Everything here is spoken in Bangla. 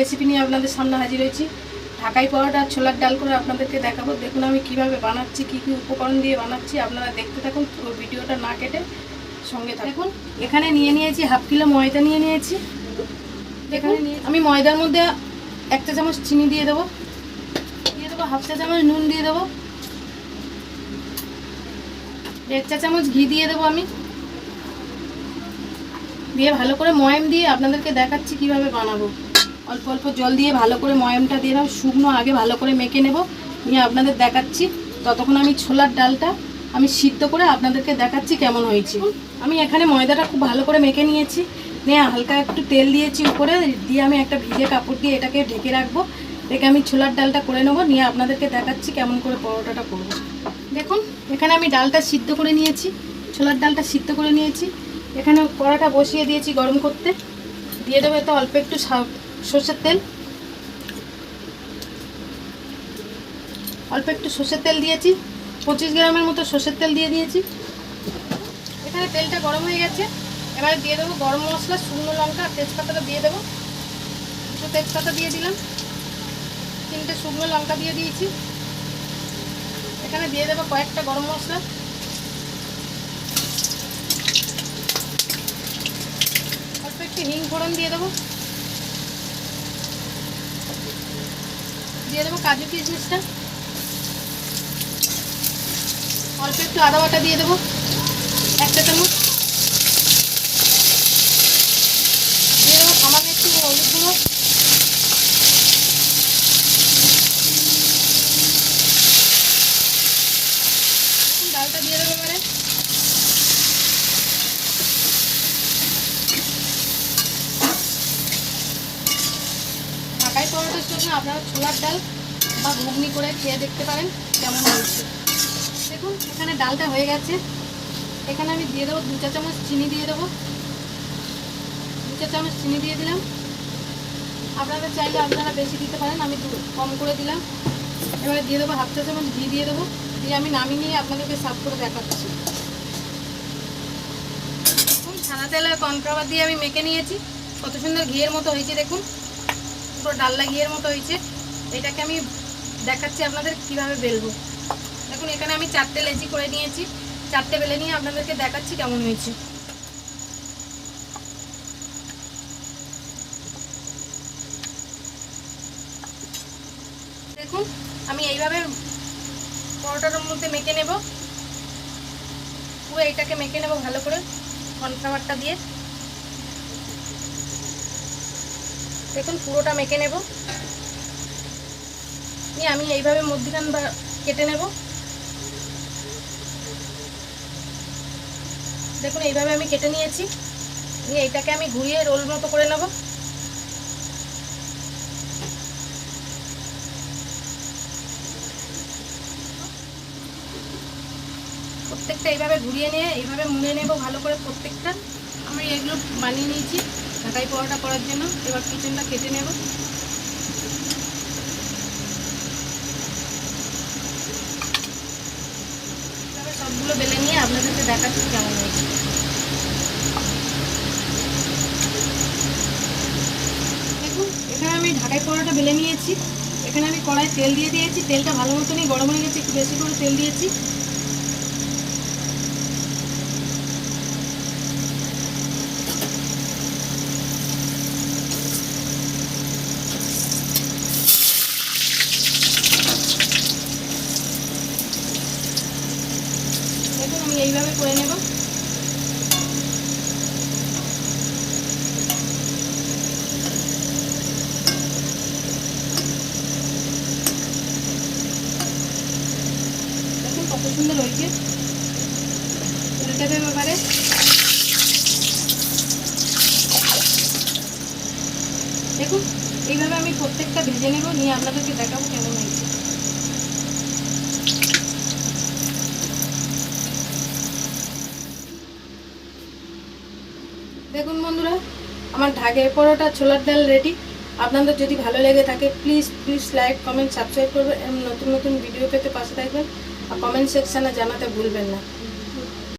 রেসিপি নিয়ে আপনাদের সামনে হাজির হয়েছি। ঢাকাই পরোটা আর ছোলার ডাল করে আপনাদেরকে দেখাবো। দেখুন আমি কিভাবে বানাচ্ছি, কি কি উপকরণ দিয়ে বানাচ্ছি, আপনারা দেখতে থাকুন, পুরো ভিডিওটা না কেটে সঙ্গে থাকুন। দেখুন এখানে নিয়ে নিয়েছি হাফ কিলো ময়দা নিয়ে নিয়েছি। এখানে আমি ময়দার মধ্যে 1 চা চামচ চিনি দিয়ে দেবো, হাফ চা চামচ নুন দিয়ে দেবো, 1 চা চামচ ঘি দিয়ে দেবো আমি, দিয়ে ভালো করে ময়াম দিয়ে আপনাদেরকে দেখাচ্ছি কিভাবে বানাবো। অল্প অল্প জল দিয়ে ভালো করে ময়ামটা দিয়ে দাও, শুকনো আগে ভালো করে মেখে নেব, নিয়ে আপনাদের দেখাচ্ছি। ততক্ষণ আমি ছোলার ডালটা আমি সিদ্ধ করে আপনাদেরকে দেখাচ্ছি কেমন হয়েছে। আমি এখানে ময়দাটা খুব ভালো করে মেখে নিয়েছি, নিয়ে হালকা একটু তেল দিয়েছি উপরে, দিয়ে আমি একটা ভিজে কাপড় দিয়ে এটাকে ঢেকে রাখবো। রেখে আমি ছোলার ডালটা করে নেবো, নিয়ে আপনাদেরকে দেখাচ্ছি কেমন করে পরোটাটা করবো। দেখুন এখানে আমি ডালটা সিদ্ধ করে নিয়েছি, ছোলার ডালটা সিদ্ধ করে নিয়েছি। এখানে কড়াটা বসিয়ে দিয়েছি গরম করতে, দিয়ে দেবো এতে অল্প একটু সর্ষের তেল, অল্প একটু সর্ষের তেল দিয়েছি, 25 গ্রামের মতো সর্ষের তেল দিয়ে দিয়েছি। এখানে তেলটা গরম হয়ে গেছে, এবারে দিয়ে দেবো গরম মশলা, শুকনো লঙ্কা আর তেজপাতাটা দিয়ে দেবো। দুটো তেজপাতা দিয়ে দিলাম, 3টে শুকনো লঙ্কা দিয়ে দিয়েছি। এখানে দিয়ে দেবো কয়েকটা গরম মশলা, অল্প একটু হিং ফোড়ন দিয়ে দেবো, দিয়ে দেবো কাজু কিশমিশটা, অল্প একটু আদা বাটা দিয়ে দেবো 1 চা চামচ, দিয়ে দেবো সামান্য একটু হলুদ গুঁড়ো, ডালটা দিয়ে দেবো এবারে। ঢাকাই পরোটার জন্য আপনারা ছোলার ডাল বা ঘুগনি করে খেয়ে দেখতে পারেন কেমন হয়েছে। দেখুন এখানে ডালটা হয়ে গেছে। এখানে আমি দিয়ে দেবো 2 চা চামচ চিনি দিয়ে দেবো, 2 চা চামচ চিনি দিয়ে দিলাম। আপনারা চাইলে আপনারা বেশি দিতে পারেন, আমি কম করে দিলাম। এবারে দিয়ে দেবো হাফ চা চামচ ঘি দিয়ে দেবো, দিয়ে আমি নামিয়ে নিয়ে আপনাদেরকে সার্ভ করে দেখাচ্ছি। দেখুন ছানা তেল আর কর্নফ্লাওয়ার দিয়ে আমি মেখে নিয়েছি, কত সুন্দর ঘিয়ের মতো হয়েছে। দেখুন পুরো ডালনা ঘিয়ের মতো হয়েছে। এটাকে আমি দেখাচ্ছি আপনাদের কিভাবে বেলবো। দেখুন এখানে আমি 4টে লেচি করে নিয়েছি, 4টে বেলে নিয়ে আপনাদেরকে দেখাচ্ছি কেমন হয়েছে। দেখুন আমি এইভাবে পরোটার মধ্যে মেখে নেব, পুরো এটাকে মেখে নেব ভালো করে কর্নফ্লাওয়ারটা দিয়ে। দেখুন পুরোটা মেখে নেব, নিয়ে আমি এইভাবে মধ্যখান কেটে নেব। দেখুন এইভাবে আমি কেটে নিয়েছি, নিয়ে এটাকে আমি ঘুরিয়ে রোল মতো করে নেব। প্রত্যেকটা এইভাবে ঘুরিয়ে নিয়ে এইভাবে মুড়ে নেব ভালো করে প্রত্যেকটা। আমি এগুলো বানিয়ে নিয়েছি ঢাকাই পরোটা করার জন্য। এবার পিছনটা কেটে নেব। সবগুলো বেলে নিয়ে আপনাদেরকে দেখাচ্ছি কেমন হয়েছে। দেখুন এখানে আমি ঢাকাই পরোটা বেলে নিয়েছি। এখানে আমি কড়াই তেল দিয়ে দিয়েছি, তেলটা ভালো মতনই গরম হয়ে গেছে, একটু বেশি করে তেল দিয়েছি। দেখুন আমি এইভাবে করে নেব। দেখুন কত সুন্দর হয়েছে। উল্টে দেব এবারে। দেখুন এইভাবে আমি প্রত্যেকটা ভেজে নেব, নিয়ে আপনাদেরকে দেখাবো কেমন হয়েছে। দেখুন বন্ধুরা আমার ঢাকাই পরোটা ছোলার ডাল রেডি। আপনাদের যদি ভালো লেগে থাকে প্লিজ লাইক কমেন্ট সাবস্ক্রাইব করবেন, নতুন নতুন ভিডিও পেতে পাশে থাকবেন, আর কমেন্ট সেকশানে জানাতে ভুলবেন না।